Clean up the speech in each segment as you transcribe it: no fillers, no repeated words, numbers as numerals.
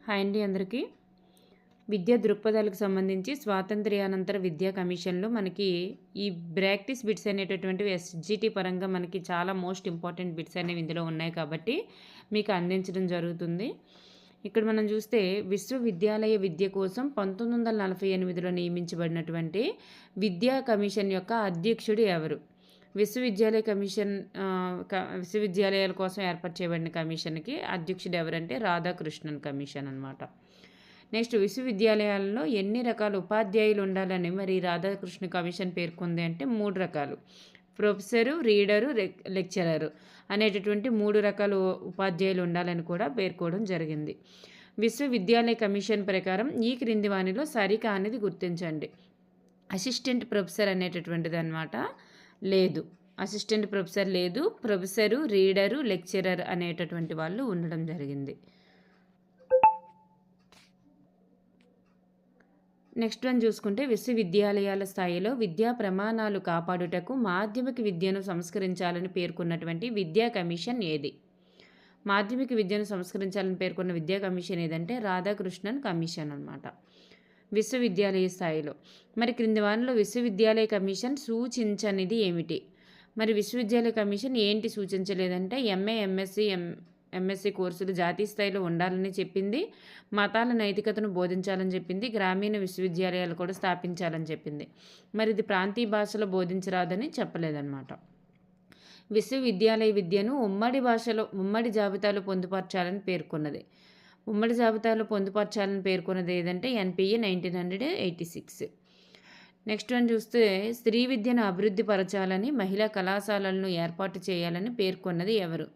Hi అండి అందరికీ. విద్యా దృక్పథాలకు సంబంధించి స్వాతంత్ర్యానంతర విద్యా కమిషన్లో మనకి ఈ ప్రాక్టీస్ బిట్స్ అనేటటువంటివి ఎస్జిటి పరంగా మనకి చాలా మోస్ట్ ఇంపార్టెంట్ బిట్స్ అనేవి ఇందులో ఉన్నాయి కాబట్టి మీకు అందించడం జరుగుతుంది. ఇక్కడ మనం చూస్తే విశ్వవిద్యాలయ విద్య కోసం 1948లో నియమించబడినటువంటి విద్యా కమిషన్ యొక్క అధ్యక్షుడు ఎవరు? విశ్వవిద్యాలయాల కోసం ఏర్పాటు చేయబడిన కమిషన్కి అధ్యక్షుడు ఎవరంటే రాధాకృష్ణన్ కమిషన్ అనమాట. నెక్స్ట్, విశ్వవిద్యాలయాల్లో ఎన్ని రకాల ఉపాధ్యాయులు ఉండాలని మరి రాధాకృష్ణ కమిషన్ పేర్కొంది అంటే 3 రకాలు. ప్రొఫెసరు, రీడరు, లెక్చరరు అనేటటువంటి 3 రకాల ఉపాధ్యాయులు ఉండాలని కూడా పేర్కోవడం జరిగింది. విశ్వవిద్యాలయ కమిషన్ ప్రకారం ఈ క్రింది వానిలో సరికానిది గుర్తించండి. అసిస్టెంట్ ప్రొఫెసర్ అనేటటువంటిది అనమాట లేదు. అసిస్టెంట్ ప్రొఫెసర్ లేదు. ప్రొఫెసరు, రీడరు, లెక్చరర్ అనేటటువంటి వాళ్ళు ఉండడం జరిగింది. నెక్స్ట్ వన్ చూసుకుంటే, విశ్వవిద్యాలయాల స్థాయిలో విద్యా ప్రమాణాలు కాపాడుటకు మాధ్యమిక విద్యను సంస్కరించాలని పేర్కొన్నటువంటి విద్యా కమిషన్ ఏది? మాధ్యమిక విద్యను సంస్కరించాలని పేర్కొన్న విద్యా కమిషన్ ఏదంటే రాధాకృష్ణన్ కమిషన్ అనమాట. విశ్వవిద్యాలయ స్థాయిలో మరి క్రింది వానిలో విశ్వవిద్యాలయ కమిషన్ సూచించనిది ఏమిటి? మరి విశ్వవిద్యాలయ కమిషన్ ఏంటి సూచించలేదంటే ఎంఏ, ఎంఎస్సి కోర్సులు జాతీయ స్థాయిలో ఉండాలని చెప్పింది. మతాల నైతికతను బోధించాలని చెప్పింది. గ్రామీణ విశ్వవిద్యాలయాలు కూడా స్థాపించాలని చెప్పింది. మరి ఇది ప్రాంతీయ భాషలో బోధించరాదని చెప్పలేదన్నమాట. విశ్వవిద్యాలయ విద్యను ఉమ్మడి జాబితాలో పొందుపరచాలని పేర్కొన్నది. ఉమ్మడి జాబితాలో పొందుపరచాలని పేర్కొన్నది ఏదంటే ఎన్పిఏ 1986. నెక్స్ట్ వన్ చూస్తే, స్త్రీ విద్యను అభివృద్ధి పరచాలని మహిళా కళాశాలలను ఏర్పాటు చేయాలని పేర్కొన్నది ఎవరు?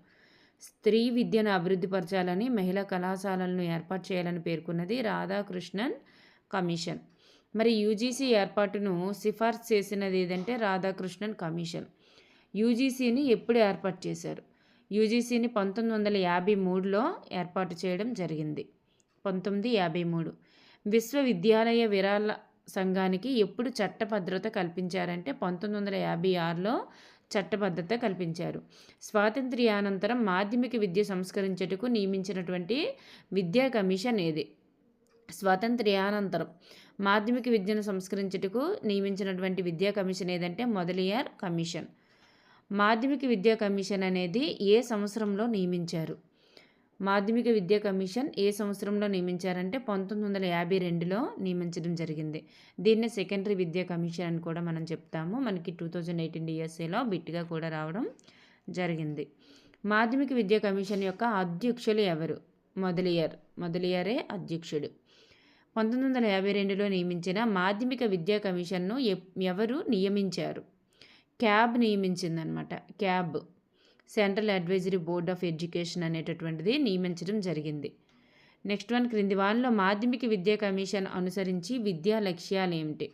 స్త్రీ విద్యను అభివృద్ధి పరచాలని మహిళా కళాశాలలను ఏర్పాటు చేయాలని పేర్కొన్నది రాధాకృష్ణన్ కమిషన్. మరి యూజీసీ ఏర్పాటును సిఫార్సు చేసినది ఏదంటే రాధాకృష్ణన్ కమిషన్. యూజీసీని ఎప్పుడు ఏర్పాటు చేశారు? యూజీసీని 1953లో ఏర్పాటు చేయడం జరిగింది. 1953. విశ్వవిద్యాలయ విరాళ సంఘానికి ఎప్పుడు చట్టభద్రత కల్పించారంటే 1956లో చట్టబద్ధత కల్పించారు. స్వాతంత్ర్యానంతరం మాధ్యమిక విద్య సంస్కరించుటకు నియమించినటువంటి విద్యా కమిషన్ ఏది? స్వాతంత్ర్యానంతరం మాధ్యమిక విద్యను సంస్కరించుటకు నియమించినటువంటి విద్యా కమిషన్ ఏదంటే మొదలియార్ కమిషన్. మాధ్యమిక విద్యా కమిషన్ అనేది ఏ సంవత్సరంలో నియమించారు? మాధ్యమిక విద్యా కమిషన్ ఏ సంవత్సరంలో నియమించారంటే 1952లో నియమించడం జరిగింది. దీన్నే సెకండరీ విద్యా కమిషన్ అని కూడా మనం చెప్తాము. మనకి 2018 డిఎస్ఏలో బిట్గా కూడా రావడం జరిగింది. మాధ్యమిక విద్యా కమిషన్ యొక్క అధ్యక్షులు ఎవరు? మొదలియారే అధ్యక్షుడు. 1952లో నియమించిన మాధ్యమిక విద్యా కమిషన్ను ఎవరు నియమించారు? క్యాబ్ నియమించిందనమాట. CABE, central advisory board of education అనేటటువంటిది నియమించడం జరిగింది. నెక్స్ట్ వన్, క్రింది వానిలో మాధ్యమిక విద్యా కమిషన్ అనుసరించి విద్యా లక్ష్యాలు ఏమిటి?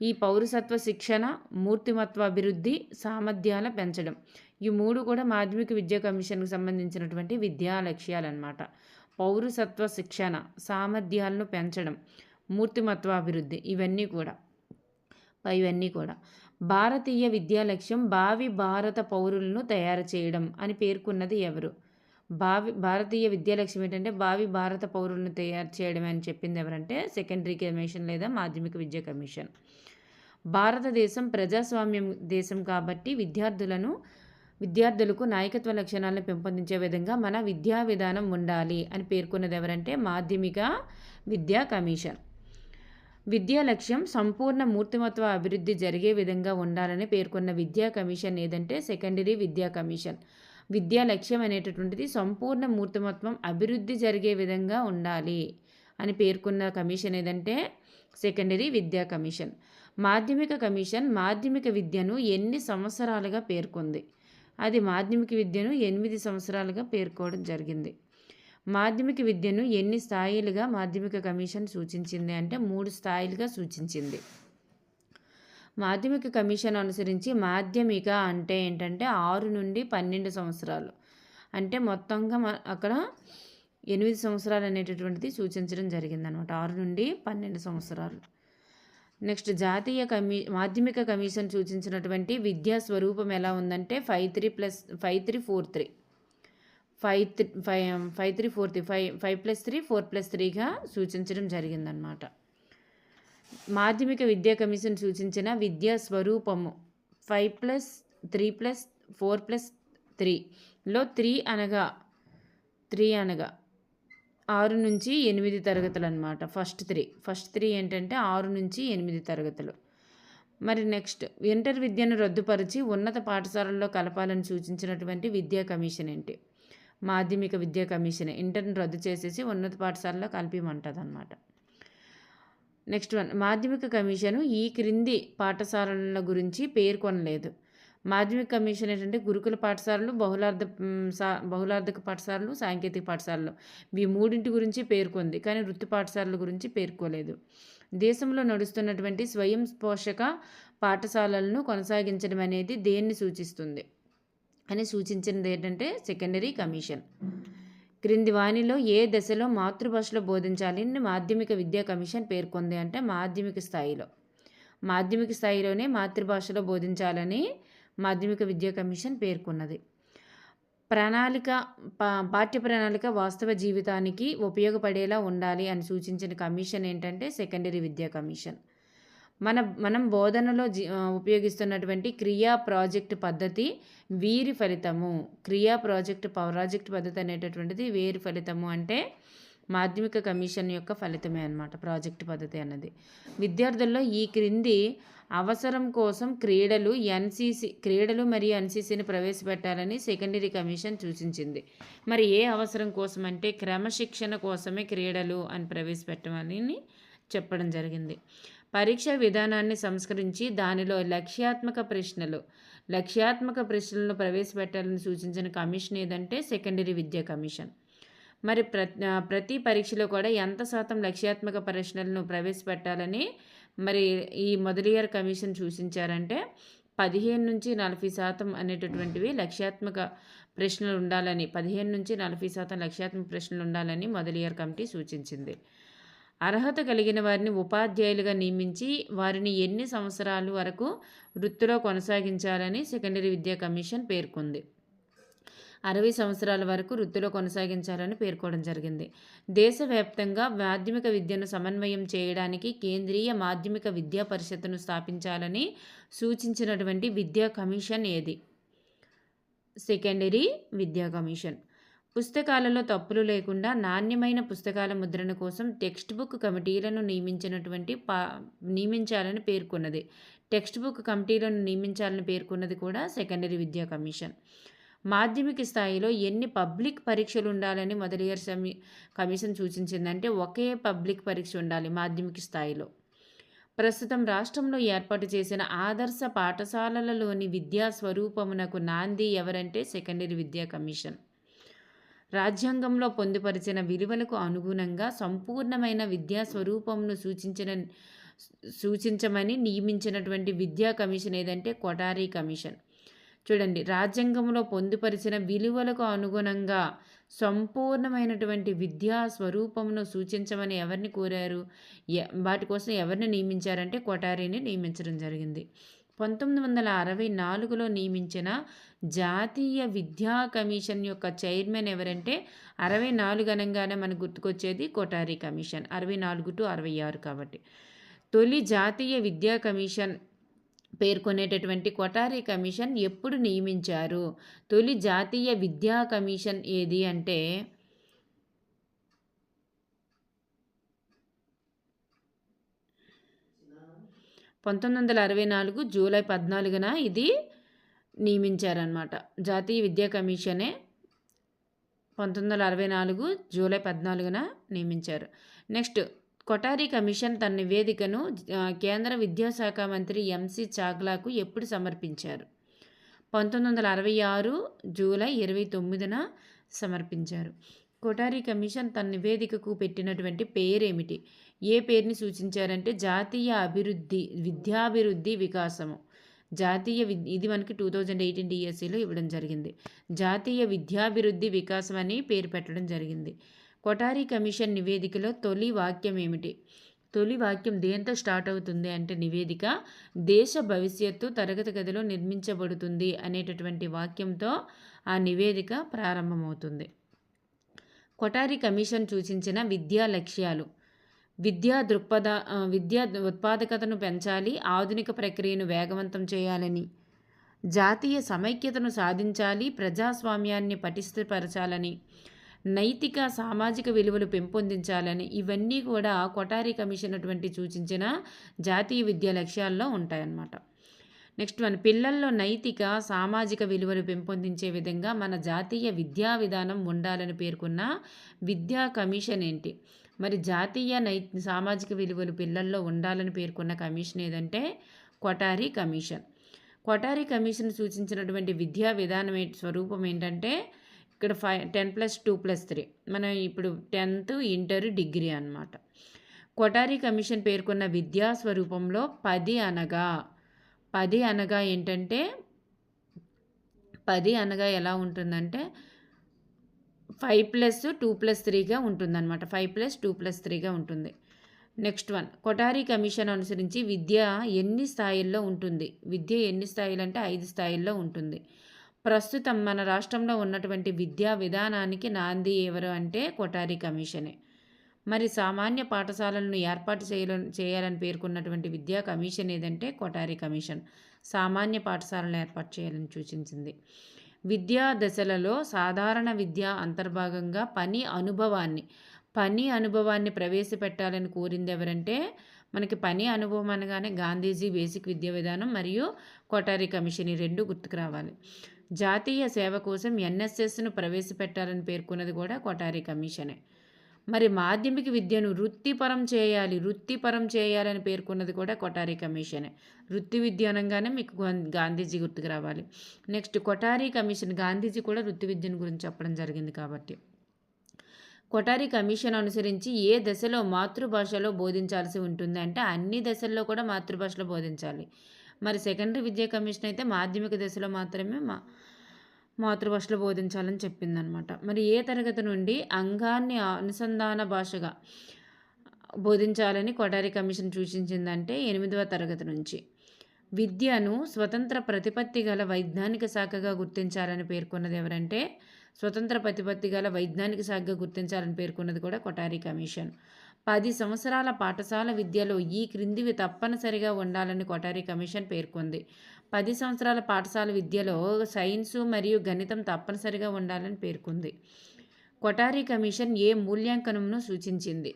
ఈ పౌరసత్వ శిక్షణ, మూర్తిమత్వ అభివృద్ధి, సామర్థ్యాల పెంచడం, ఈ 3 కూడా మాధ్యమిక విద్యా కమిషన్కు సంబంధించినటువంటి విద్యా లక్ష్యాలు అన్నమాట. పౌరసత్వ శిక్షణ, సామర్థ్యాలను పెంచడం, మూర్తిమత్వ అభివృద్ధి, ఇవన్నీ కూడా భారతీయ విద్యా లక్ష్యం భావి భారత పౌరులను తయారు చేయడం అని పేర్కొన్నది ఎవరు? భారతీయ విద్యా లక్ష్యం ఏంటంటే భావి భారత పౌరులను తయారు చేయడం అని చెప్పింది ఎవరంటే సెకండరీ కమిషన్ లేదా మాధ్యమిక విద్యా కమిషన్. భారతదేశం ప్రజాస్వామ్యం దేశం కాబట్టి విద్యార్థులకు నాయకత్వ లక్షణాలను పెంపొందించే విధంగా మన విద్యా విధానం ఉండాలి అని పేర్కొన్నది ఎవరంటే మాధ్యమిక విద్యా కమిషన్. విద్యా లక్ష్యం సంపూర్ణ మూర్తిమత్వ అభివృద్ధి జరిగే విధంగా ఉండాలని పేర్కొన్న విద్యా కమిషన్ ఏదంటే సెకండరీ విద్యా కమిషన్. విద్యా లక్ష్యం అనేటటువంటిది సంపూర్ణ మూర్తిమత్వం అభివృద్ధి జరిగే విధంగా ఉండాలి అని పేర్కొన్న కమిషన్ ఏదంటే సెకండరీ విద్యా కమిషన్. మాధ్యమిక కమిషన్ మాధ్యమిక విద్యను ఎన్ని సంవత్సరాలుగా పేర్కొంది? అది మాధ్యమిక విద్యను 8 సంవత్సరాలుగా పేర్కోవడం జరిగింది. మాధ్యమిక విద్యను ఎన్ని స్థాయిలుగా మాధ్యమిక కమిషన్ సూచించింది అంటే 3 స్థాయిలుగా సూచించింది. మాధ్యమిక కమిషన్ అనుసరించి మాధ్యమిక అంటే ఏంటంటే 6 నుండి 12 సంవత్సరాలు, అంటే మొత్తంగా అక్కడ 8 సంవత్సరాలు అనేటటువంటిది సూచించడం జరిగిందనమాట. 6 నుండి 12 సంవత్సరాలు. నెక్స్ట్, జాతీయ మాధ్యమిక కమిషన్ సూచించినటువంటి విద్యా స్వరూపం ఎలా ఉందంటే 5-3+5-3-4-3. 5+3 సూచించడం జరిగిందనమాట. మాధ్యమిక విద్యా కమిషన్ సూచించిన విద్యా స్వరూపము 5+3+4+3లో 3 అనగా 6 నుంచి 8 తరగతులు అనమాట. ఫస్ట్ 3 ఏంటంటే 6 నుంచి 8 తరగతులు. మరి నెక్స్ట్ ఇంటర్ విద్యను రద్దుపరిచి ఉన్నత పాఠశాలల్లో కలపాలని సూచించినటువంటి విద్యా కమిషన్ ఏంటి? మాధ్యమిక విద్యా కమిషన్. ఇంటర్ని రద్దు చేసేసి ఉన్నత పాఠశాలలో కలిపిమంటుంది అనమాట. నెక్స్ట్ మాధ్యమిక కమిషను ఈ క్రింది పాఠశాలల గురించి పేర్కొనలేదు. మాధ్యమిక కమిషన్ ఏంటంటే గురుకుల పాఠశాలలు, బహుళార్థక పాఠశాలలు, సాంకేతిక పాఠశాలలు ఈ మూడింటి గురించి పేర్కొంది, కానీ వృత్తి పాఠశాలల గురించి పేర్కోలేదు. దేశంలో నడుస్తున్నటువంటి స్వయం పోషక పాఠశాలలను కొనసాగించడం అనేది దేన్ని సూచిస్తుంది అని సూచించినది ఏంటంటే సెకండరీ కమిషన్. క్రింది వానిలో ఏ దశలో మాతృభాషలో బోధించాలని మాధ్యమిక విద్యా కమిషన్ పేర్కొంది అంటే మాధ్యమిక స్థాయిలోనే మాతృభాషలో బోధించాలని మాధ్యమిక విద్యా కమిషన్ పేర్కొన్నది. పాఠ్య ప్రణాళిక వాస్తవ జీవితానికి ఉపయోగపడేలా ఉండాలి అని సూచించిన కమిషన్ ఏంటంటే సెకండరీ విద్యా కమిషన్. మనం బోధనలో ఉపయోగిస్తున్నటువంటి క్రియా ప్రాజెక్ట్ పద్ధతి వీరి ఫలితము. క్రియా ప్రాజెక్ట్ పద్ధతి అనేటటువంటిది వీరి ఫలితము అంటే మాధ్యమిక కమిషన్ యొక్క ఫలితమే అన్నమాట ప్రాజెక్ట్ పద్ధతి అన్నది. విద్యార్థుల్లో ఈ క్రింది అవసరం కోసం క్రీడలు మరియు ఎన్సీసీని ప్రవేశపెట్టాలని సెకండరీ కమిషన్ సూచించింది. మరి ఏ అవసరం కోసం అంటే క్రమశిక్షణ కోసమే క్రీడలు అని ప్రవేశపెట్టమని చెప్పడం జరిగింది. పరీక్షా విధానాన్ని సంస్కరించి దానిలో లక్ష్యాత్మక ప్రశ్నలను ప్రవేశపెట్టాలని సూచించిన కమిషన్ ఏదంటే సెకండరీ విద్యా కమిషన్. మరి ప్రతి పరీక్షలో కూడా ఎంత శాతం లక్ష్యాత్మక ప్రశ్నలను ప్రవేశపెట్టాలని మరి ఈ మొదలియార్ కమిషన్ సూచించారంటే 15 నుంచి 40% అనేటటువంటివి లక్ష్యాత్మక ప్రశ్నలు ఉండాలని 15 నుంచి 40% లక్ష్యాత్మక ప్రశ్నలు ఉండాలని మొదలియార్ కమిటీ సూచించింది. అర్హత కలిగిన వారిని ఉపాధ్యాయులుగా నియమించి వారిని ఎన్ని సంవత్సరాల వరకు వృత్తిలో కొనసాగించాలని సెకండరీ విద్యా కమిషన్ పేర్కొంది. 60 సంవత్సరాల వరకు వృత్తిలో కొనసాగించాలని పేర్కోవడం జరిగింది. దేశవ్యాప్తంగా మాధ్యమిక విద్యను సమన్వయం చేయడానికి కేంద్రీయ మాధ్యమిక విద్యా పరిషత్తును స్థాపించాలని సూచించినటువంటి విద్యా కమిషన్ ఏది? సెకండరీ విద్యా కమిషన్. పుస్తకాలలో తప్పులు లేకుండా నాణ్యమైన పుస్తకాల ముద్రణ కోసం టెక్స్ట్ బుక్ కమిటీలను నియమించాలని పేర్కొన్నది. టెక్స్ట్ బుక్ కమిటీలను నియమించాలని పేర్కొన్నది కూడా సెకండరీ విద్యా కమిషన్. మాధ్యమిక స్థాయిలో ఎన్ని పబ్లిక్ పరీక్షలు ఉండాలని మొదలియార్ కమిషన్ సూచించిందంటే ఒకే పబ్లిక్ పరీక్ష ఉండాలి మాధ్యమిక స్థాయిలో. ప్రస్తుతం రాష్ట్రంలో ఏర్పాటు చేసిన ఆదర్శ పాఠశాలలలోని విద్యా స్వరూపమునకు నాంది ఎవరంటే సెకండరీ విద్యా కమిషన్. రాజ్యాంగంలో పొందుపరిచిన విలువలకు అనుగుణంగా సంపూర్ణమైన విద్యా స్వరూపమును సూచించమని నియమించినటువంటి విద్యా కమిషన్ ఏదంటే కొఠారి కమిషన్. చూడండి, రాజ్యాంగంలో పొందుపరిచిన విలువలకు అనుగుణంగా సంపూర్ణమైనటువంటి విద్యా స్వరూపమును సూచించమని ఎవరిని కోరారు? వాటి కోసం ఎవరిని నియమించారంటే కొఠారిని నియమించడం జరిగింది. 1964లో నియమించిన జాతీయ విద్యా కమిషన్ యొక్క చైర్మన్ ఎవరంటే 64 అనగానే మనకు గుర్తుకొచ్చేది కొఠారి కమిషన్. 64 to 66 కాబట్టి. తొలి జాతీయ విద్యా కమిషన్ పేర్కొనేటటువంటి కొఠారి కమిషన్ ఎప్పుడు నియమించారు? తొలి జాతీయ విద్యా కమిషన్ ఏది అంటే 1964 జూలై 14న ఇది నియమించారనమాట. జాతీయ విద్యా కమిషనే 1964 జూలై 14న నియమించారు. నెక్స్ట్ కొఠారి కమిషన్ తన నివేదికను కేంద్ర విద్యాశాఖ మంత్రి ఎంసి చాగ్లాకు ఎప్పుడు సమర్పించారు? 1966 జూలై 29న సమర్పించారు. కొఠారి కమిషన్ తన నివేదికకు పెట్టినటువంటి పేరేమిటి? ఏ పేరుని సూచించారంటే జాతీయ విద్యాభివృద్ధి వికాసము. ఇది మనకి 2018 DSCలో ఇవ్వడం జరిగింది. జాతీయ విద్యాభివృద్ధి వికాసం అని పేరు పెట్టడం జరిగింది. కొఠారి కమిషన్ నివేదికలో తొలి వాక్యం ఏమిటి? తొలి వాక్యం దేంతో స్టార్ట్ అవుతుంది అంటే నివేదిక దేశ భవిష్యత్తు తరగతి గదిలో నిర్మించబడుతుంది అనేటటువంటి వాక్యంతో ఆ నివేదిక ప్రారంభమవుతుంది. కొఠారి కమిషన్ సూచించిన విద్యా లక్ష్యాలు. విద్యా ఉత్పాదకతను పెంచాలి, ఆధునిక ప్రక్రియను వేగవంతం చేయాలని, జాతీయ సమైక్యతను సాధించాలి, ప్రజాస్వామ్యాన్ని పటిష్టపరచాలని, నైతిక సామాజిక విలువలు పెంపొందించాలని, ఇవన్నీ కూడా కొఠారి కమిషన్ అటువంటి సూచించిన జాతీయ విద్యా లక్ష్యాల్లో ఉంటాయన్నమాట. నెక్స్ట్ వన్, పిల్లల్లో నైతిక సామాజిక విలువలు పెంపొందించే విధంగా మన జాతీయ విద్యా విధానం ఉండాలని పేర్కొన్న విద్యా కమిషన్ ఏంటి? మరి జాతీయ సామాజిక విలువలు పిల్లల్లో ఉండాలని పేర్కొన్న కమిషన్ ఏదంటే కొఠారి కమిషన్. కొఠారి కమిషన్ సూచించినటువంటి విద్యా విధానం స్వరూపం ఏంటంటే ఇక్కడ 10+2+3 మన ఇప్పుడు 10th ఇంటర్ డిగ్రీ అన్నమాట. కొఠారి కమిషన్ పేర్కొన్న విద్యా స్వరూపంలో 10 అనగా ఏంటంటే 10 అనగా ఎలా ఉంటుందంటే 5+2+3గా ఉంటుందన్నమాట. 5+2+3గా ఉంటుంది. నెక్స్ట్ వన్, కొఠారి కమిషన్ అనుసరించి విద్య ఎన్ని స్థాయిల్లో ఉంటుంది? విద్య ఎన్ని స్థాయిలు అంటే 5 స్థాయిల్లో ఉంటుంది. ప్రస్తుతం మన రాష్ట్రంలో ఉన్నటువంటి విద్యా విధానానికి నాంది ఎవరు అంటే కొఠారి కమిషనే. మరి సామాన్య పాఠశాలలను ఏర్పాటు చేయాలని పేర్కొన్నటువంటి విద్యా కమిషన్ ఏదంటే కొఠారి కమిషన్. సామాన్య పాఠశాలను ఏర్పాటు చేయాలని సూచించింది. విద్యా దశలలో సాధారణ విద్య అంతర్భాగంగా పని అనుభవాన్ని ప్రవేశపెట్టాలని కోరింది ఎవరంటే మనకి పని అనుభవం అనగానే గాంధీజీ బేసిక్ విద్యా విధానం మరియు కొఠారి కమిషన్ ఈ రెండు గుర్తుకు రావాలి. జాతీయ సేవ కోసం ఎన్ఎస్ఎస్ను ప్రవేశపెట్టాలని పేర్కొన్నది కూడా కొఠారి కమిషనే. మరి మాధ్యమిక విద్యను వృత్తిపరం చేయాలని పేర్కొన్నది కూడా కొఠారి కమిషనే. వృత్తి విద్య అనగానే మీకు గాంధీజీ గుర్తుకు రావాలి. నెక్స్ట్, కొఠారి కమిషన్ గాంధీజీ కూడా వృత్తి విద్యను గురించి చెప్పడం జరిగింది కాబట్టి. కొఠారి కమిషన్ అనుసరించి ఏ దశలో మాతృభాషలో బోధించాల్సి ఉంటుంది అంటే అన్ని దశల్లో కూడా మాతృభాషలో బోధించాలి. మరి సెకండరీ విద్యా కమిషన్ అయితే మాధ్యమిక దశలో మాత్రమే మాతృభాషలో బోధించాలని చెప్పిందనమాట. మరి ఏ తరగతి నుండి అంగాన్ని అనుసంధాన భాషగా బోధించాలని కొఠారి కమిషన్ సూచించిందంటే 8వ తరగతి నుంచి. విద్యను స్వతంత్ర ప్రతిపత్తి గల వైజ్ఞానిక శాఖగా గుర్తించాలని పేర్కొన్నది ఎవరంటే స్వతంత్ర ప్రతిపత్తి గల వైజ్ఞానిక శాఖగా గుర్తించాలని పేర్కొన్నది కూడా కొఠారి కమిషన్. 10 సంవత్సరాల పాఠశాల విద్యలో ఈ క్రిందివి తప్పనిసరిగా ఉండాలని కొఠారి కమిషన్ పేర్కొంది. 10 సంవత్సరాల పాఠశాల విద్యలో సైన్సు మరియు గణితం తప్పనిసరిగా ఉండాలని పేర్కొంది. కొఠారి కమిషన్ ఏ మూల్యాంకనంను సూచించింది?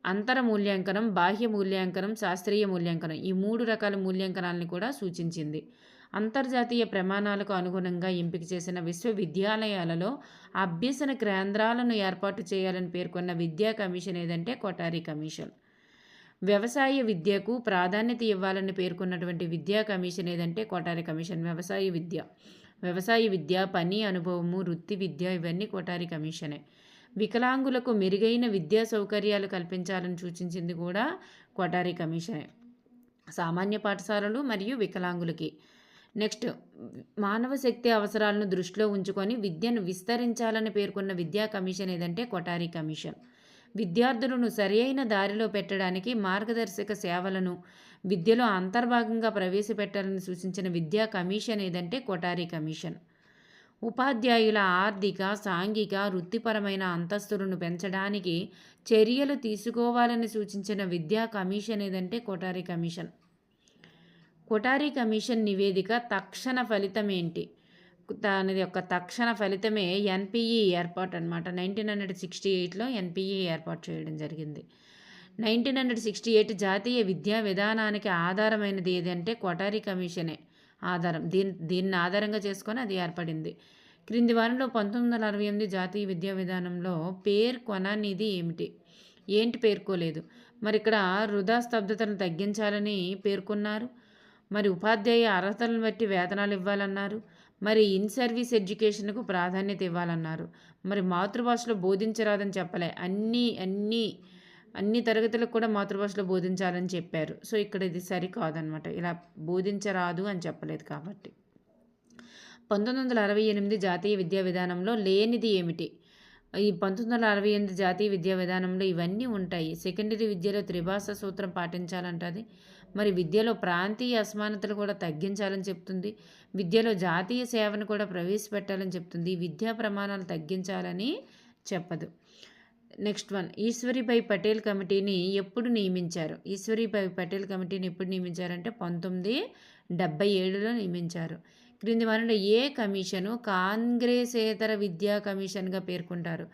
అంతర మూల్యాంకనం, బాహ్య మూల్యాంకనం, శాస్త్రీయ మూల్యాంకనం ఈ 3 రకాల మూల్యాంకనాలను కూడా సూచించింది. అంతర్జాతీయ ప్రమాణాలకు అనుగుణంగా ఎంపిక చేసిన విశ్వవిద్యాలయాలలో అభ్యసన కేంద్రాలను ఏర్పాటు చేయాలని పేర్కొన్న విద్యా కమిషన్ ఏదంటే కొఠారి కమిషన్. వ్యవసాయ విద్యకు ప్రాధాన్యత ఇవ్వాలని పేర్కొన్నటువంటి విద్యా కమిషన్ ఏదంటే కొఠారి కమిషన్. వ్యవసాయ విద్య, పని అనుభవము, వృత్తి విద్య ఇవన్నీ కొఠారి కమిషనే. వికలాంగులకు మెరుగైన విద్యా సౌకర్యాలు కల్పించాలని సూచించింది కూడా కొఠారి కమిషనే. సామాన్య పాఠశాలలు మరియు వికలాంగులకి. నెక్స్ట్, మానవ శక్తి అవసరాలను దృష్టిలో ఉంచుకొని విద్యను విస్తరించాలని పేర్కొన్న విద్యా కమిషన్ ఏదంటే కొఠారి కమిషన్. విద్యార్థులను సరియైన దారిలో పెట్టడానికి మార్గదర్శక సేవలను విద్యలో అంతర్భాగంగా ప్రవేశపెట్టాలని సూచించిన విద్యా కమిషన్ ఏదంటే కొఠారి కమిషన్. ఉపాధ్యాయుల ఆర్థిక, సాంఘిక, వృత్తిపరమైన అంతస్తులను పెంచడానికి చర్యలు తీసుకోవాలని సూచించిన విద్యా కమిషన్ ఏదంటే కొఠారి కమిషన్. కొఠారి కమిషన్ నివేదిక తక్షణ ఫలితం ఏంటి? దాని యొక్క తక్షణ ఫలితమే ఎన్పిఈ ఏర్పాటు అనమాట. 1968లో ఎన్పిఈ ఏర్పాటు చేయడం జరిగింది. 1968 జాతీయ విద్యా విధానానికి ఆధారమైనది ఏదంటే కొఠారి కమిషనే ఆధారం. దీన్ని ఆధారంగా చేసుకొని అది ఏర్పడింది. క్రింది వారంలో 1968 జాతీయ విద్యా విధానంలో పేర్కొననిది ఏంటి పేర్కోలేదు. మరి ఇక్కడ వృధా స్తబ్దతను తగ్గించాలని పేర్కొన్నారు. మరి ఉపాధ్యాయ అర్హతలను బట్టి వేతనాలు ఇవ్వాలన్నారు. మరి ఇన్ సర్వీస్ ఎడ్యుకేషన్కు ప్రాధాన్యత ఇవ్వాలన్నారు. మరి మాతృభాషలో బోధించరాదని చెప్పలే, అన్ని తరగతులకు కూడా మాతృభాషలో బోధించాలని చెప్పారు. సో ఇక్కడ ఇది సరికాదనమాట. ఇలా బోధించరాదు అని చెప్పలేదు కాబట్టి. 1968 జాతీయ విద్యా విధానంలో లేనిది ఏమిటి? ఈ 1968 జాతీయ విద్యా విధానంలో ఇవన్నీ ఉంటాయి. సెకండరీ విద్యలో త్రిభాష సూత్రం పాటించాలంటుంది. మరి విద్యలో ప్రాంతీయ అసమానతలు కూడా తగ్గించాలని చెప్తుంది. విద్యలో జాతీయ సేవను కూడా ప్రవేశపెట్టాలని చెప్తుంది. విద్యా ప్రమాణాలు తగ్గించాలని చెప్పదు. నెక్స్ట్ వన్, ఈశ్వరీభాయ్ పటేల్ కమిటీని ఎప్పుడు నియమించారు? ఈశ్వరీభాయ్ పటేల్ కమిటీని ఎప్పుడు నియమించారంటే 1977లో నియమించారు. క్రింది వారిలో ఏ కమిషను కాంగ్రెసేతర విద్యా కమిషన్గా పేర్కొంటారు?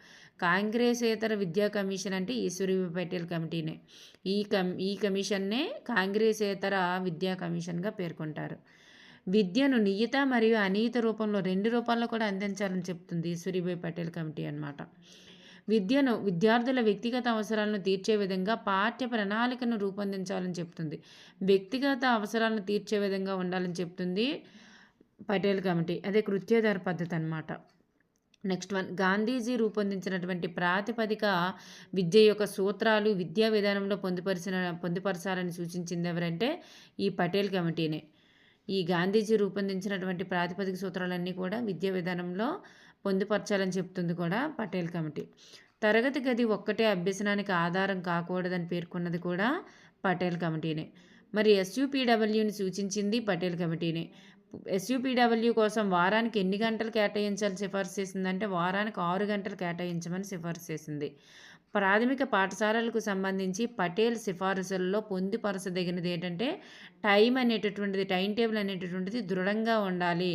కాంగ్రెసేతర విద్యా కమిషన్ అంటే ఈశ్వరీభాయ్ పటేల్ కమిటీనే. ఈ కమిషన్నే కాంగ్రెసేతర విద్యా కమిషన్గా పేర్కొంటారు. విద్యను నియత మరియు అనియత రూపంలో 2 రూపాల్లో కూడా అందించాలని చెప్తుంది ఈశ్వరీభాయ్ పటేల్ కమిటీ అన్నమాట. విద్యను విద్యార్థుల వ్యక్తిగత అవసరాలను తీర్చే విధంగా పాఠ్య ప్రణాళికను రూపొందించాలని చెప్తుంది. వ్యక్తిగత అవసరాలను తీర్చే విధంగా ఉండాలని చెప్తుంది పటేల్ కమిటీ. అదే కృత్యాధార పద్ధతి అన్నమాట. నెక్స్ట్ వన్, గాంధీజీ రూపొందించినటువంటి ప్రాతిపదిక విద్య యొక్క సూత్రాలు విద్యా విధానంలో పొందుపరచాలని సూచించింది ఎవరంటే ఈ పటేల్ కమిటీనే. ఈ గాంధీజీ రూపొందించినటువంటి ప్రాతిపదిక సూత్రాలన్నీ కూడా విద్యా విధానంలో పొందుపరచాలని చెప్తుంది కూడా పటేల్ కమిటీ. తరగతి గది ఒక్కటే అభ్యసనానికి ఆధారం కాకూడదని పేర్కొన్నది కూడా పటేల్ కమిటీనే. మరి ఎస్యూపీడబ్ల్యూని సూచించింది పటేల్ కమిటీనే. ఎస్యూపీడబ్ల్యూ కోసం వారానికి ఎన్ని గంటలు కేటాయించాలని సిఫార్సు చేసిందంటే వారానికి 6 గంటలు కేటాయించమని సిఫార్సు చేసింది. ప్రాథమిక పాఠశాలలకు సంబంధించి పటేల్ సిఫారసులలో పొందుపరచదగినది ఏంటంటే టైం టేబుల్ అనేటటువంటిది దృఢంగా ఉండాలి,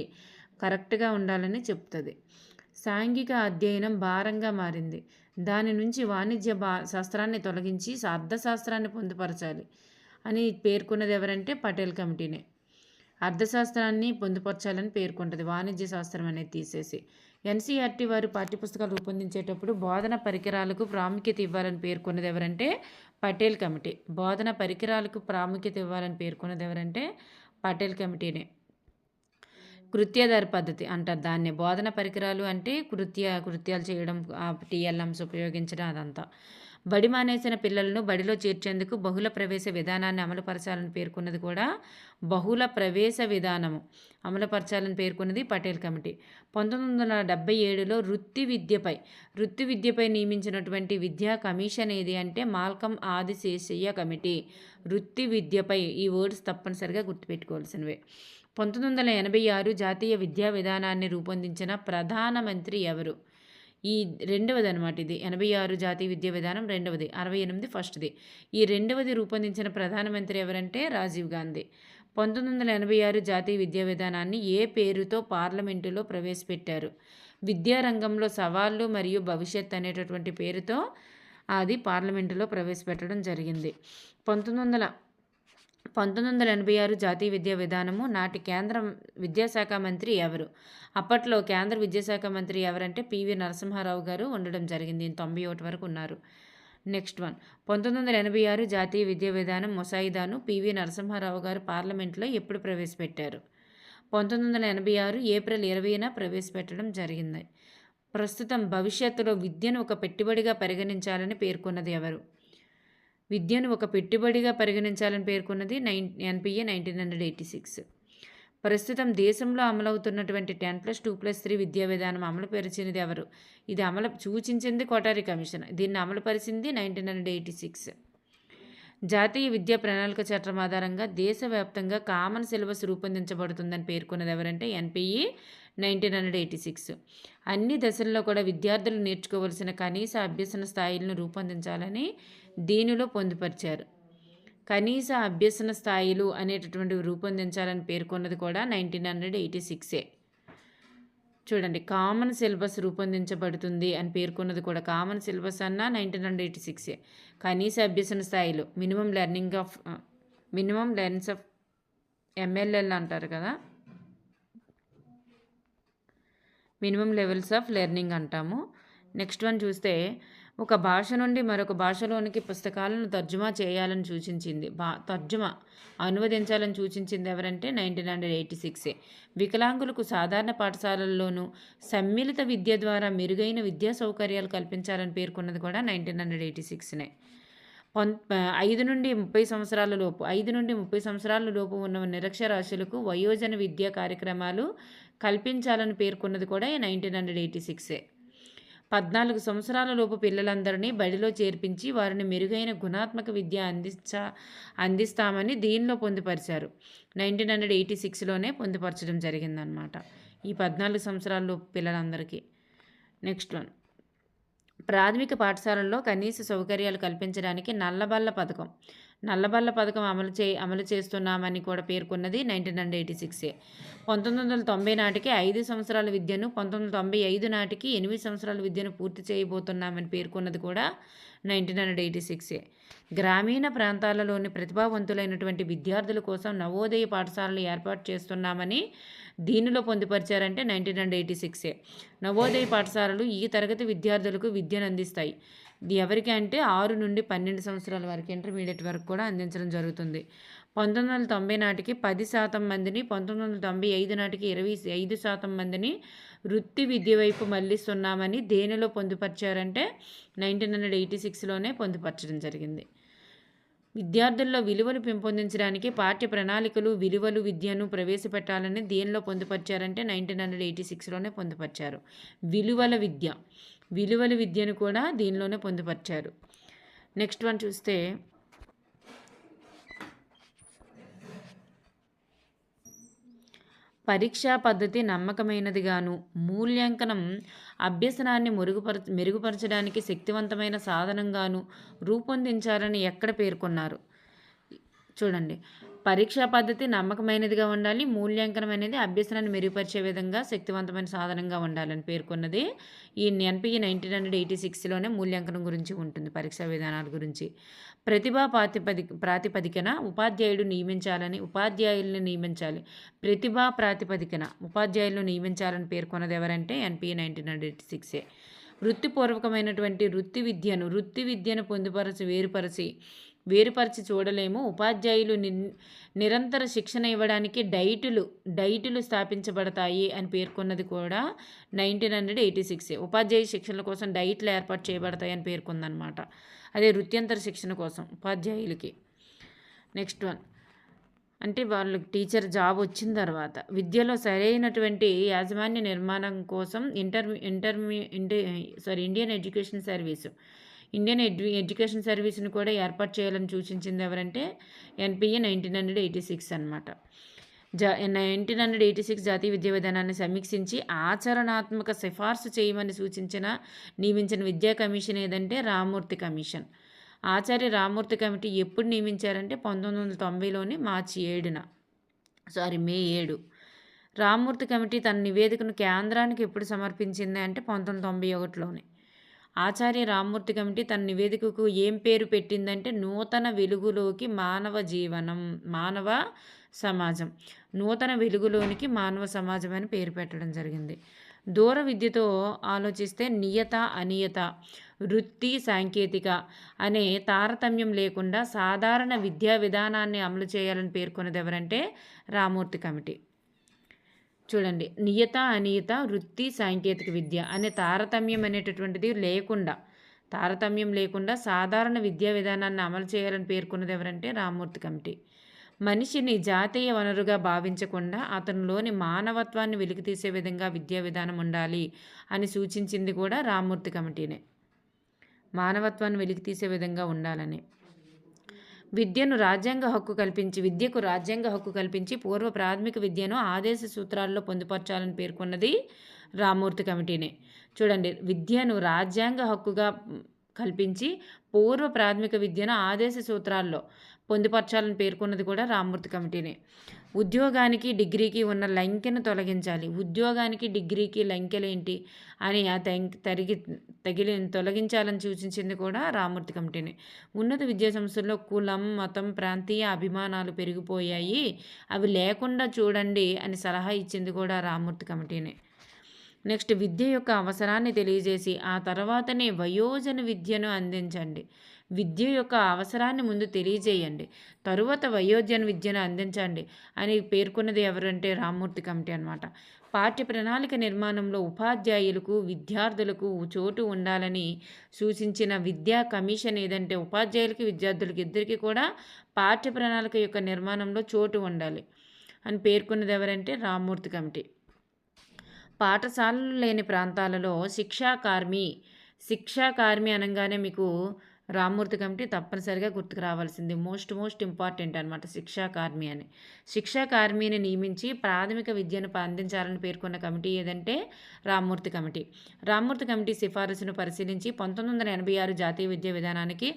కరెక్ట్గా ఉండాలని చెప్తుంది. సాంఘిక అధ్యయనం భారంగా మారింది. దాని నుంచి వాణిజ్య శాస్త్రాన్ని తొలగించి అర్థశాస్త్రాన్ని పొందుపరచాలి అని పేర్కొన్నది ఎవరంటే పటేల్ కమిటీనే. అర్థశాస్త్రాన్ని పొందుపరచాలని పేర్కొంటుంది, వాణిజ్య శాస్త్రం అనేది తీసేసి. ఎన్సీఆర్టీ వారు పాఠ్యపుస్తకాలు రూపొందించేటప్పుడు బోధన పరికరాలకు ప్రాముఖ్యత ఇవ్వాలని పేర్కొన్నది ఎవరంటే పటేల్ కమిటీ. బోధన పరికరాలకు ప్రాముఖ్యత ఇవ్వాలని పేర్కొన్నది ఎవరంటే పటేల్ కమిటీనే. కృత్యాధార పద్ధతి అంటారు దాన్ని. బోధన పరికరాలు అంటే కృత్యాలు చేయడం, టీఎల్ఎంస్ ఉపయోగించడం అదంతా. బడి మానేసిన పిల్లలను బడిలో చేర్చేందుకు బహుళ ప్రవేశ విధానాన్ని అమలుపరచాలని పేర్కొన్నది కూడా బహుళ ప్రవేశ విధానము అమలుపరచాలని పేర్కొన్నది పటేల్ కమిటీ. 1977లో వృత్తి విద్యపై నియమించినటువంటి విద్యా కమిషన్ ఏది అంటే మాల్కమ్ ఆదిశేషయ్య కమిటీ. వృత్తి విద్యపై, ఈ వర్డ్స్ తప్పనిసరిగా గుర్తుపెట్టుకోవాల్సినవే. 1986 జాతీయ విద్యా విధానాన్ని రూపొందించిన ప్రధానమంత్రి ఎవరు? ఈ రెండవది అనమాట. ఇది 86 జాతీయ విద్యా విధానం రెండవది, 68 ఫస్ట్ది. ఈ రెండవది రూపొందించిన ప్రధానమంత్రి ఎవరంటే రాజీవ్ గాంధీ. 1986 జాతీయ విద్యా విధానాన్ని ఏ పేరుతో పార్లమెంటులో ప్రవేశపెట్టారు? విద్యారంగంలో సవాళ్ళు మరియు భవిష్యత్ అనేటటువంటి పేరుతో అది పార్లమెంటులో ప్రవేశపెట్టడం జరిగింది. 1986 జాతీయ విద్యా విధానము నాటి కేంద్ర విద్యాశాఖ మంత్రి ఎవరు? అప్పట్లో కేంద్ర విద్యాశాఖ మంత్రి ఎవరంటే పివి నరసింహారావు గారు ఉండడం జరిగింది. 91 వరకు ఉన్నారు. నెక్స్ట్ వన్, 1986 జాతీయ విద్యా విధానం ముసాయిదాను పివి నరసింహారావు గారు పార్లమెంట్లో ఎప్పుడు ప్రవేశపెట్టారు? 1986 ఏప్రిల్ 20న ప్రవేశపెట్టడం జరిగింది. ప్రస్తుతం భవిష్యత్తులో విద్యను ఒక పెట్టుబడిగా పరిగణించాలని పేర్కొన్నది ఎవరు? విద్యను ఒక పెట్టుబడిగా పరిగణించాలని పేర్కొన్నది ఎన్పిఏ 1986. ప్రస్తుతం దేశంలో అమలవుతున్నటువంటి 10+2+3 విద్యా విధానం అమలుపరిచినది ఎవరు? ఇది సూచించింది కోటారి కమిషన్. దీన్ని అమలుపరిచింది 1986. జాతీయ విద్యా ప్రణాళిక చట్టం ఆధారంగా దేశవ్యాప్తంగా కామన్ సిలబస్ రూపొందించబడుతుందని పేర్కొన్నది ఎవరంటే ఎన్పిఈ 1986. అన్ని దశల్లో కూడా విద్యార్థులు నేర్చుకోవలసిన కనీస అభ్యసన స్థాయిలను రూపొందించాలని దీనిలో పొందుపరిచారు. కనీస అభ్యసన స్థాయిలు అనేటటువంటివి రూపొందించాలని పేర్కొన్నది కూడా 1986. చూడండి, కామన్ సిలబస్ రూపొందించబడుతుంది అని పేర్కొన్నది కూడా కామన్ సిలబస్ అన్న 1986. కనీస అభ్యసన స్థాయిలు మినిమం లెర్న్స్ ఆఫ్ ఎంఎల్ఎల్ అంటారు కదా, మినిమం లెవెల్స్ ఆఫ్ లెర్నింగ్ అంటాము. నెక్స్ట్ వన్ చూస్తే ఒక భాష నుండి మరొక భాషలోనికి పుస్తకాలను తర్జుమా చేయాలని సూచించింది. అనువదించాలని సూచించింది ఎవరంటే 1986. వికలాంగులకు సాధారణ పాఠశాలల్లోనూ సమ్మిళిత విద్య ద్వారా మెరుగైన విద్యా సౌకర్యాలు కల్పించాలని పేర్కొన్నది కూడా 1986నే. 5 నుండి 30 సంవత్సరాల లోపు ఉన్న నిరక్షరాస్యులకు వయోజన విద్యా కార్యక్రమాలు కల్పించాలని పేర్కొన్నది కూడా 1986. 14 సంవత్సరాల లోపు పిల్లలందరినీ బడిలో చేర్పించి వారిని మెరుగైన గుణాత్మక విద్య అందిస్తామని దీనిలో పొందుపరిచారు. 1986లోనే పొందుపరచడం జరిగిందనమాట ఈ 14 సంవత్సరాల లోపు పిల్లలందరికీ. నెక్స్ట్ వన్, ప్రాథమిక పాఠశాలల్లో కనీస సౌకర్యాలు కల్పించడానికి నల్లబల్ల పథకం అమలు చేస్తున్నామని కూడా పేర్కొన్నది 1986. 1990 నాటికి 5 సంవత్సరాల విద్యను, 1995 నాటికి 8 సంవత్సరాల విద్యను పూర్తి చేయబోతున్నామని పేర్కొన్నది కూడా 1986. గ్రామీణ ప్రాంతాలలోని ప్రతిభావంతులైనటువంటి విద్యార్థుల కోసం నవోదయ పాఠశాలలు ఏర్పాటు చేస్తున్నామని దీనిలో పొందుపరిచారంటే 1986. నవోదయ పాఠశాలలు ఈ తరగతి విద్యార్థులకు విద్యను అందిస్తాయి. ఇది ఎవరికి అంటే 6 నుండి 12 సంవత్సరాల వరకు, ఇంటర్మీడియట్ వరకు కూడా అందించడం జరుగుతుంది. 1990 నాటికి 10% మందిని, 1995 నాటికి 25% మందిని వృత్తి విద్య వైపు మళ్లిస్తున్నామని దేనిలో పొందుపరిచారంటే 1986లోనే పొందుపరచడం జరిగింది. విద్యార్థుల్లో విలువలు పెంపొందించడానికి పాఠ్య ప్రణాళికలు, విలువలు విద్యను ప్రవేశపెట్టాలని దేనిలో పొందుపరిచారంటే 1986లోనే పొందుపరిచారు. విలువల విద్యను కూడా దీనిలోనే పొందుపరిచారు. నెక్స్ట్ వన్ చూస్తే పరీక్షా పద్ధతి నమ్మకమైనదిగాను, మూల్యాంకనం అభ్యసనాన్ని మెరుగుపరచడానికి శక్తివంతమైన సాధనంగాను రూపొందించాలని ఎక్కడ పేర్కొన్నారు? చూడండి, పరీక్షా పద్ధతి నమ్మకమైనదిగా ఉండాలి, మూల్యాంకనం అనేది అభ్యసనాన్ని మెరుగుపరిచే విధంగా శక్తివంతమైన సాధనంగా ఉండాలని పేర్కొన్నది ఈ ఎన్పిఈ 1986లోనే మూల్యాంకనం గురించి ఉంటుంది, పరీక్షా విధానాల గురించి. ప్రతిభా ప్రాతిపదికన ఉపాధ్యాయుల్ని నియమించాలి. ప్రతిభా ప్రాతిపదికన ఉపాధ్యాయులను నియమించాలని పేర్కొన్నది ఎవరంటే ఎన్పిఈ 1986. వృత్తిపూర్వకమైనటువంటి వృత్తి విద్యను వేరుపరిచి చూడలేము. ఉపాధ్యాయులు నిరంతర శిక్షణ ఇవ్వడానికి డైటులు స్థాపించబడతాయి అని పేర్కొన్నది కూడా 1986. ఉపాధ్యాయ శిక్షణల కోసం డైట్లు ఏర్పాటు చేయబడతాయి అని పేర్కొందనమాట. అదే వృత్యంతర శిక్షణ కోసం ఉపాధ్యాయులకి. నెక్స్ట్ వన్ అంటే వాళ్ళకి టీచర్ జాబ్ వచ్చిన తర్వాత విద్యలో సరైనటువంటి యాజమాన్య నిర్మాణం కోసం ఇండియన్ ఎడ్యుకేషన్ సర్వీస్ని కూడా ఏర్పాటు చేయాలని సూచించింది ఎవరంటే ఎన్పిఈ 1986 అనమాట. 1986 జాతీయ విద్యా విధానాన్ని సమీక్షించి ఆచరణాత్మక సిఫార్సు చేయమని నియమించిన విద్యా కమిషన్ ఏదంటే రామ్మూర్తి కమిషన్. ఆచార్య రామ్మూర్తి కమిటీ ఎప్పుడు నియమించారంటే 1990లోని మే 7. రామ్మూర్తి కమిటీ తన నివేదికను కేంద్రానికి ఎప్పుడు సమర్పించింది అంటే 1991లోనే. ఆచార్య రామ్మూర్తి కమిటీ తన నివేదికకు ఏం పేరు పెట్టిందంటే నూతన వెలుగులోకి మానవ సమాజం అని పేరు పెట్టడం జరిగింది. దూర విద్యతో ఆలోచిస్తే నియత, అనియత, వృత్తి, సాంకేతిక అనే తారతమ్యం లేకుండా సాధారణ విద్యా విధానాన్ని అమలు చేయాలని పేర్కొన్నది ఎవరంటే రామ్మూర్తి కమిటీ. చూడండి, నియత, అనియత, వృత్తి, సాంకేతిక విద్య అనే తారతమ్యం లేకుండా సాధారణ విద్యా విధానాన్ని అమలు చేయాలని పేర్కొన్నది ఎవరంటే రామ్మూర్తి కమిటీ. మనిషిని జాతీయ వనరుగా భావించకుండా అతనిలోని మానవత్వాన్ని వెలికితీసే విధంగా విద్యా విధానం ఉండాలి అని సూచించింది కూడా రామ్మూర్తి కమిటీనే. మానవత్వాన్ని వెలికితీసే విధంగా ఉండాలని. విద్యకు రాజ్యాంగ హక్కు కల్పించి పూర్వ ప్రాథమిక విద్యను ఆదేశ సూత్రాల్లో పొందుపరచాలని పేర్కొన్నది రామ్మూర్తి కమిటీనే. చూడండి, విద్యను రాజ్యాంగ హక్కుగా కల్పించి పూర్వ ప్రాథమిక విద్యను ఆదేశ సూత్రాల్లో పొందుపరచాలని పేర్కొన్నది కూడా రామ్మూర్తి కమిటీనే. ఉద్యోగానికి డిగ్రీకి ఉన్న లంకెను తొలగించాలి. ఉద్యోగానికి డిగ్రీకి లంకెలేంటి అని తొలగించాలని సూచించింది కూడా రామ్మూర్తి కమిటీనే. ఉన్నత విద్యా సంస్థల్లో కులం, మతం, ప్రాంతీయ అభిమానాలు పెరిగిపోయాయి, అవి లేకుండా చూడండి అని సలహా ఇచ్చింది కూడా రామ్మూర్తి కమిటీనే. నెక్స్ట్, విద్య యొక్క అవసరాన్ని తెలియజేసి ఆ తర్వాతనే వయోజన విద్యను అందించండి. విద్య యొక్క అవసరాన్ని ముందు తెలియజేయండి, తరువాత వయోజన విద్యను అందించండి అని పేర్కొన్నది ఎవరంటే రామ్మూర్తి కమిటీ అనమాట. పాఠ్య ప్రణాళిక నిర్మాణంలో ఉపాధ్యాయులకు, విద్యార్థులకు చోటు ఉండాలని సూచించిన విద్యా కమిషన్ ఏదంటే ఉపాధ్యాయులకి, విద్యార్థులకి ఇద్దరికీ కూడా పాఠ్య ప్రణాళిక యొక్క నిర్మాణంలో చోటు ఉండాలి అని పేర్కొన్నది ఎవరంటే రామ్మూర్తి కమిటీ. పాఠశాలలు లేని ప్రాంతాలలో శిక్షాకార్మి అనగానే మీకు రామ్మూర్తి కమిటీ తప్పనిసరిగా గుర్తుకు రావాల్సింది. మోస్ట్ ఇంపార్టెంట్ అనమాట శిక్షా కార్మి అని. శిక్షా కార్మిని నియమించి ప్రాథమిక విద్యను అందించాలని పేర్కొన్న కమిటీ ఏదంటే రామ్మూర్తి కమిటీ. రామ్మూర్తి కమిటీ సిఫారసును పరిశీలించి 1986 జాతీయ విద్యా విధానానికి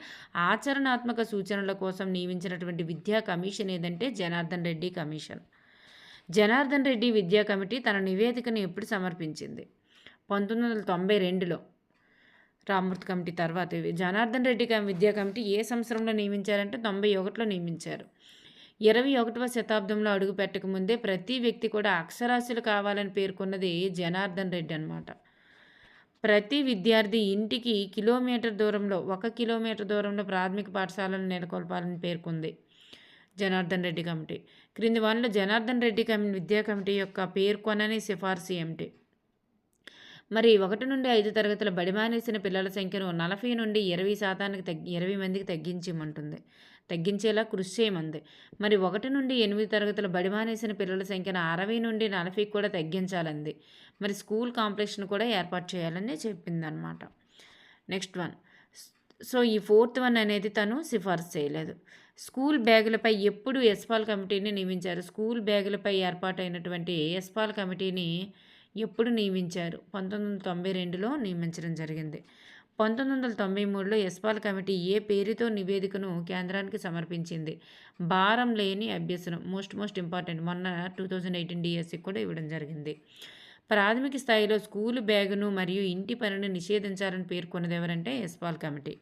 ఆచరణాత్మక సూచనల కోసం నియమించినటువంటి విద్యా కమిషన్ ఏదంటే జనార్దన్ రెడ్డి కమిషన్. జనార్దన్ రెడ్డి విద్యా కమిటీ తన నివేదికను ఎప్పుడు సమర్పించింది? 1992లో. రామ్మూర్తి కమిటీ తర్వాత జనార్దన్ రెడ్డి విద్యా కమిటీ ఏ సంవత్సరంలో నియమించారంటే 91లో నియమించారు. 21వ శతాబ్దంలో అడుగు పెట్టకముందే ప్రతి వ్యక్తి కూడా అక్షరాస్యులు కావాలని పేర్కొన్నది జనార్దన్ రెడ్డి అనమాట. ప్రతి విద్యార్థి ఇంటికి 1 కిలోమీటర్ దూరంలో ప్రాథమిక పాఠశాలను నెలకొల్పాలని పేర్కొంది జనార్దన్ రెడ్డి కమిటీ. క్రింది వానిలో జనార్దన్ రెడ్డి విద్యా కమిటీ యొక్క పేర్కొనని సిఫార్సు ఏమిటి? మరి 1 నుండి 5 తరగతుల బడి మానేసిన పిల్లల సంఖ్యను 40 నుండి 20% మందికి తగ్గించేలా కృషి చేయమంది. మరి 1 నుండి 8 తరగతుల బడి మానేసిన పిల్లల సంఖ్యను 60 నుండి 40 కూడా తగ్గించాలంది. మరి స్కూల్ కాంప్లెక్స్ను కూడా ఏర్పాటు చేయాలని చెప్పిందనమాట. Next one. సో ఈ 4th వన్ అనేది తను సిఫార్సు చేయలేదు. స్కూల్ బ్యాగులపై ఎప్పుడు యశ్పాల్ కమిటీని నియమించారు? స్కూల్ బ్యాగులపై ఏర్పాటైనటువంటి యశ్పాల్ కమిటీని ఎప్పుడు నియమించారు? 1992లో నియమించడం జరిగింది. 1993లో యశ్పాల్ కమిటీ ఏ పేరుతో నివేదికను కేంద్రానికి సమర్పించింది? భారం లేని అభ్యసనం. Most important. మొన్న 2018 డిఎస్సికి కూడా ఇవ్వడం జరిగింది. ప్రాథమిక స్థాయిలో స్కూలు బ్యాగును మరియు ఇంటి పనిని నిషేధించాలని పేర్కొన్నది ఎవరంటే యశ్పాల్ కమిటీ.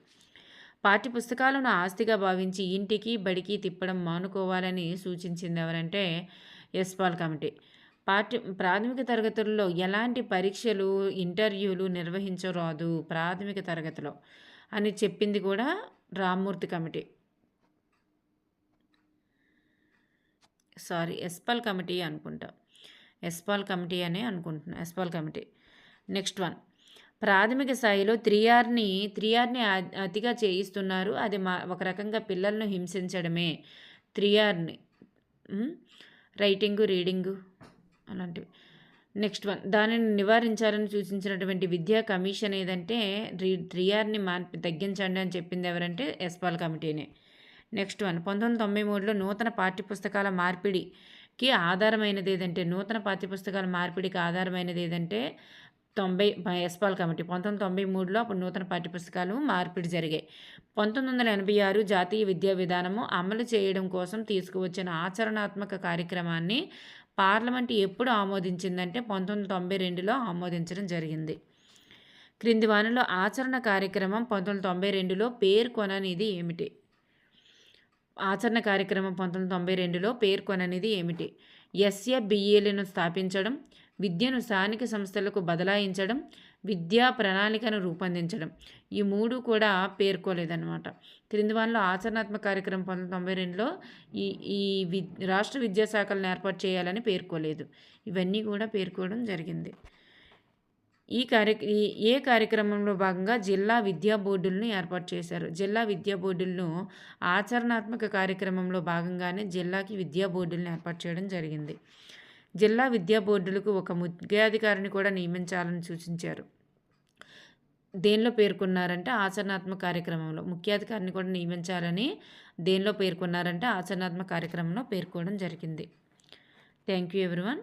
పాఠ్యపుస్తకాలను ఆస్తిగా భావించి ఇంటికి బడికి తిప్పడం మానుకోవాలని సూచించింది ఎవరంటే యశ్పాల్ కమిటీ. ప్రాథమిక తరగతుల్లో ఎలాంటి పరీక్షలు ఇంటర్వ్యూలు నిర్వహించరాదు ప్రాథమిక తరగతిలో అని చెప్పింది కూడా రామ్మూర్తి కమిటీ. యశ్పాల్ కమిటీ అనుకుంటా. యశ్పాల్ కమిటీ అనే అనుకుంటున్నా. యశ్పాల్ కమిటీ. Next one. ప్రాథమిక స్థాయిలో 3Rని అతిగా చేయిస్తున్నారు. అది ఒక రకంగా పిల్లలను హింసించడమే. 3Rని రైటింగు, రీడింగు అలాంటివి. Next one. దానిని నివారించాలని సూచించినటువంటి విద్యా కమిషన్ ఏదంటే 3Rని తగ్గించండి అని చెప్పింది ఎవరంటే యశ్పాల్ కమిటీనే. Next one. 1993లో నూతన పాఠ్యపుస్తకాల మార్పిడికి ఆధారమైనది ఏదంటే యశ్పాల్ కమిటీ. 1993లో అప్పుడు నూతన పాఠ్యపుస్తకాలు మార్పిడి జరిగాయి. 1986 జాతీయ విద్యా విధానము అమలు చేయడం కోసం తీసుకువచ్చిన ఆచరణాత్మక కార్యక్రమాన్ని పార్లమెంట్ ఎప్పుడు ఆమోదించిందంటే 1992లో ఆమోదించడం జరిగింది. క్రింది వానిలో ఆచరణ కార్యక్రమం 1992లో పేర్కొననిది ఏమిటి? ఆచరణ కార్యక్రమం 1992లో పేర్కొననిది ఏమిటి? SABAలను స్థాపించడం, విద్యను స్థానిక సంస్థలకు బదలాయించడం, విద్యా ప్రణాళికను రూపొందించడం. ఈ 3 కూడా పేర్కోలేదన్నమాట. క్రింది వానిలో ఆచరణాత్మక కార్యక్రమం 1992లో ఈ రాష్ట్ర విద్యాశాఖలను ఏర్పాటు చేయాలని పేర్కోలేదు. ఇవన్నీ కూడా పేర్కోవడం జరిగింది. ఏ కార్యక్రమంలో భాగంగా జిల్లా విద్యా బోర్డులను ఏర్పాటు చేశారు? జిల్లా విద్యా బోర్డులను ఆచరణాత్మక కార్యక్రమంలో భాగంగానే జిల్లాకి విద్యా బోర్డులను ఏర్పాటు చేయడం జరిగింది. జిల్లా విద్యా బోర్డులకు ఒక ముఖ్యాధికారిని కూడా నియమించాలని సూచించారు. దేనిలో పేర్కొన్నారంటే ఆచరణాత్మక కార్యక్రమంలో ముఖ్యాధికారిని కూడా నియమించాలని దేనిలో పేర్కొన్నారంటే ఆచరణాత్మక కార్యక్రమంలో పేర్కోవడం జరిగింది. Thank you everyone.